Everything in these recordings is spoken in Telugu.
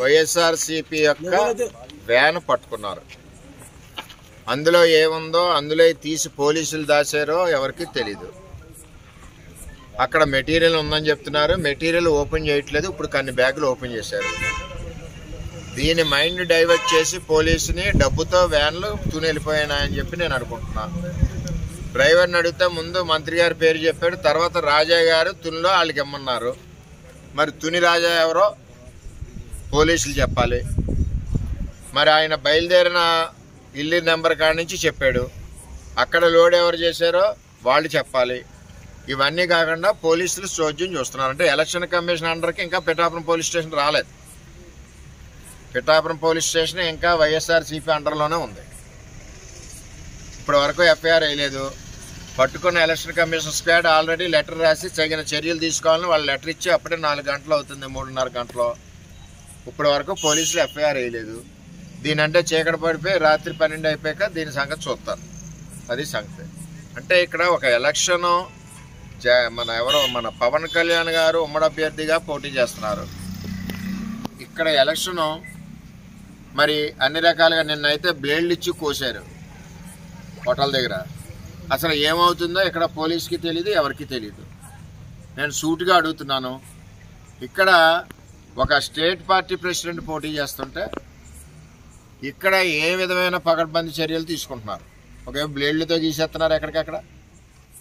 వైఎస్ఆర్సీపీ యొక్క వ్యాన్ పట్టుకున్నారు. అందులో ఏముందో అందులో తీసి పోలీసులు దాచారో ఎవరికి తెలీదు. అక్కడ మెటీరియల్ ఉందని చెప్తున్నారు, మెటీరియల్ ఓపెన్ చేయట్లేదు. ఇప్పుడు కొన్ని బ్యాగులు ఓపెన్ చేశారు. దీని మైండ్ డైవర్ట్ చేసి పోలీసుని డబ్బుతో వ్యాన్లు తుని వెళ్ళిపోయినాయని చెప్పి నేను అనుకుంటున్నాను. డ్రైవర్ని అడిగితే ముందు మంత్రి గారి పేరు చెప్పాడు, తర్వాత రాజా గారు తునిలో వాళ్ళకి ఇమ్మన్నారు. మరి తుని రాజా ఎవరో పోలీసులు చెప్పాలి. మరి ఆయన బయలుదేరిన ఇల్లు నెంబర్ కాడ నుంచి చెప్పాడు, అక్కడ లోడ్ ఎవరు చేశారో వాళ్ళు చెప్పాలి. ఇవన్నీ కాకుండా పోలీసులు చోద్యం చూస్తున్నారు. అంటే ఎలక్షన్ కమిషన్ అండర్కి ఇంకా పిఠాపురం పోలీస్ స్టేషన్ రాలేదు. పిఠాపురం పోలీస్ స్టేషన్ ఇంకా వైఎస్ఆర్సీపీ అండర్లోనే ఉంది. ఇప్పటి వరకు ఎఫ్ఐఆర్ వేయలేదు. పట్టుకున్న election commission squad already letter రాసి తగిన చర్యలు తీసుకోవాలని వాళ్ళు లెటర్ ఇచ్చి అప్పుడే 4 గంటలు అవుతుంది, 3:30 గంటలు. ఇప్పటి వరకు పోలీసులు ఎఫ్ఐఆర్ వేయలేదు. దీనంటే చీకటి పడిపోయి రాత్రి 12 అయిపోయాక దీని సంగతి చూస్తారు. అది సంగతి. అంటే ఇక్కడ ఒక ఎలక్షను మన పవన్ కళ్యాణ్ గారు ఉమ్మడి అభ్యర్థిగా పోటీ చేస్తున్నారు. ఇక్కడ ఎలక్షను మరి అన్ని రకాలుగా నిన్నైతే బ్లేడ్లు ఇచ్చి కోసారు హోటల్ దగ్గర. అసలు ఏమవుతుందో ఇక్కడ పోలీస్కి తెలియదు, ఎవరికి తెలియదు. నేను సూటిగా అడుగుతున్నాను, ఇక్కడ ఒక స్టేట్ పార్టీ ప్రెసిడెంట్ పోటీ చేస్తుంటే ఇక్కడ ఏ విధమైన పకడ్బందీ చర్యలు తీసుకుంటున్నారు? ఒకే బ్లేడ్లతో గీసేస్తున్నారు ఎక్కడికక్కడ.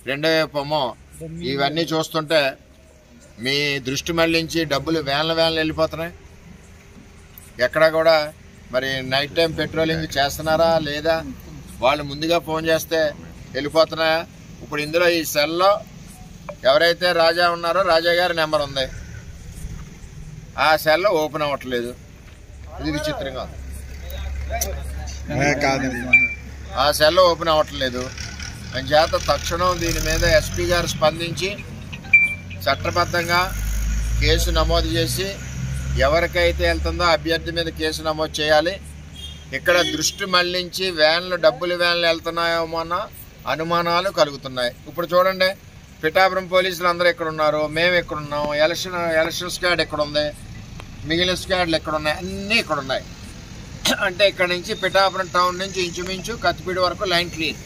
రెండో పొమ్మో ఇవన్నీ చూస్తుంటే మీ దృష్టి మళ్లించి డబ్బులు వ్యాన్లు వెళ్ళిపోతున్నాయి. ఎక్కడ కూడా మరి నైట్ టైం పెట్రోలింగ్ చేస్తున్నారా లేదా? వాళ్ళు ముందుగా ఫోన్ చేస్తే వెళ్ళిపోతున్నాయా? ఇప్పుడు ఇందులో ఈ సెల్లో ఎవరైతే రాజా ఉన్నారో రాజా గారి నెంబర్ ఉంది, ఆ సెల్ ఓపెన్ అవ్వట్లేదు. ఇది విచిత్రంగా ఉంది. ఆ సెల్ ఓపెన్ అవ్వట్లేదు. అంచేత తక్షణం దీని మీద ఎస్పీ గారు స్పందించి చట్టబద్ధంగా కేసు నమోదు చేసి ఎవరికైతే వెళ్తుందో అభ్యర్థి మీద కేసు నమోదు చేయాలి. ఇక్కడ దృష్టి మళ్లించి డబ్బులు వ్యాన్లు వెళ్తున్నాయేమో అన్న అనుమానాలు కలుగుతున్నాయి. ఇప్పుడు చూడండి, పిఠాపురం పోలీసులు అందరూ ఎక్కడ ఉన్నారు, మేము ఎక్కడున్నాం, ఎలక్షన్ స్క్వాడ్ ఎక్కడ ఉంది, మిగిలిన స్క్వాడ్లు ఎక్కడ ఉన్నాయి, అన్నీ ఇక్కడ ఉన్నాయి. అంటే ఇక్కడ నుంచి పిఠాపురం టౌన్ నుంచి ఇంచుమించు కత్తిపూడి వరకు లైన్ క్లియర్.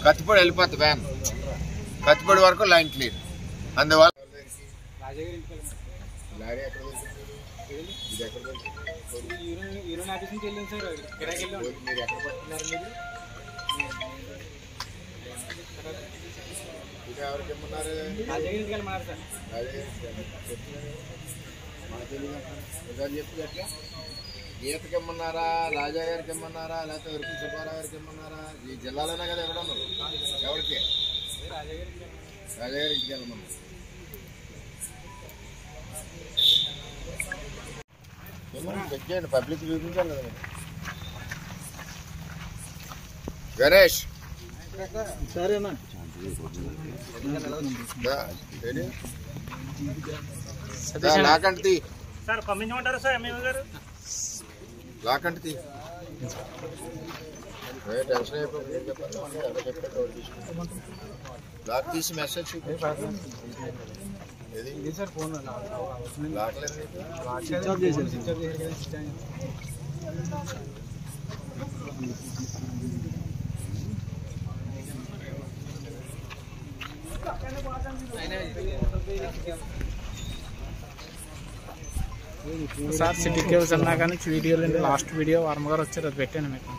కత్తిపూడి వెళ్ళిపోతుంది వ్యాన్, కత్తిపూడి వరకు లైన్ క్లియర్. అందువల్ల గీతకి ఇమ్మన్నారా, రాజా గారికి ఇమ్మన్నారా, లేకపోతే వరకు సుబ్బారావు గారికి ఇమ్మన్నారా? ఈ జిల్లాలోనే కదా ఎవడన్నా ఎవరికి రాజా గారి ఇంటికి వెళ్ళమన్నా. చెక్ చేయండి, పబ్లిక్ చూపించాలి కదా. గణేష్ సరేనా? లాకంటి లాకంటి టెన్షన్ అయిపోయి లాక్ తీసి message sir. Phone sir city cables అన్నా కానీ వీడియోలు లాస్ట్ వీడియో వర్మ గారు వచ్చారు, అది పెట్టాను మీకు.